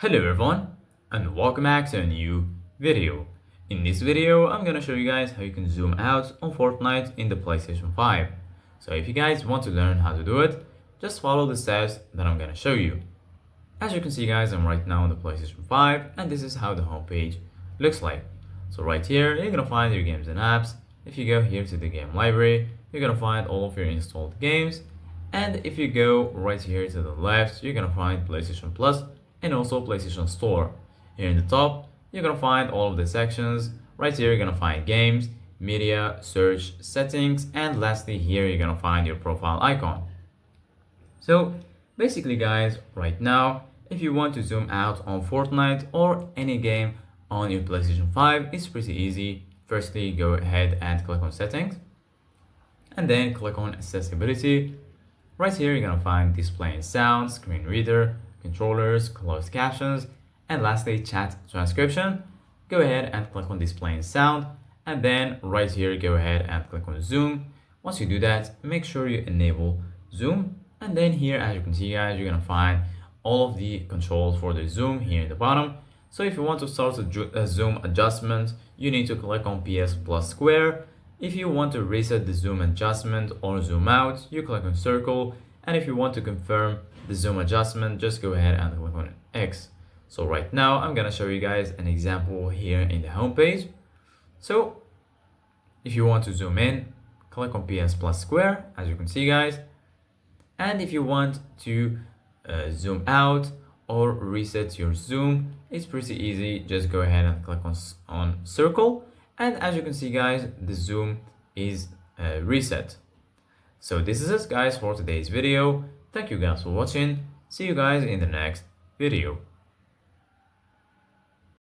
Hello everyone and welcome back to a new video. In this video, I'm gonna show you guys how you can zoom out on Fortnite in the PlayStation 5. So if you guys want to learn how to do it, just follow the steps that I'm gonna show you. As you can see guys, I'm right now on the PlayStation 5 and this is how the homepage looks like. So right here, you're gonna find your games and apps. If you go here to the game library, you're gonna find all of your installed games. And if you go right here to the left, you're gonna find PlayStation Plus and also PlayStation Store. Here in the top, you're gonna find all of the sections. Right here, you're gonna find games, media, search, settings, and lastly here, you're gonna find your profile icon. So basically guys, right now, if you want to zoom out on Fortnite or any game on your PlayStation 5, it's pretty easy. Firstly, go ahead and click on settings and then click on accessibility. Right here, you're gonna find display and sound, screen reader, controllers, closed captions, and lastly, chat transcription. Go ahead and click on display and sound, and then right here, go ahead and click on zoom. Once you do that, make sure you enable zoom, and then here, as you can see guys, you're gonna find all of the controls for the zoom here in the bottom. So if you want to start a zoom adjustment, you need to click on PS plus square. If you want to reset the zoom adjustment or zoom out, you click on circle. And if you want to confirm the zoom adjustment, just go ahead and click on X. So right now, I'm gonna show you guys an example here in the home page. So if you want to zoom in, click on PS plus square, as you can see guys. And if you want to zoom out or reset your zoom, it's pretty easy. Just go ahead and click on circle. And as you can see guys, the zoom is reset. So this is it guys for today's video. Thank you guys for watching. See you guys in the next video.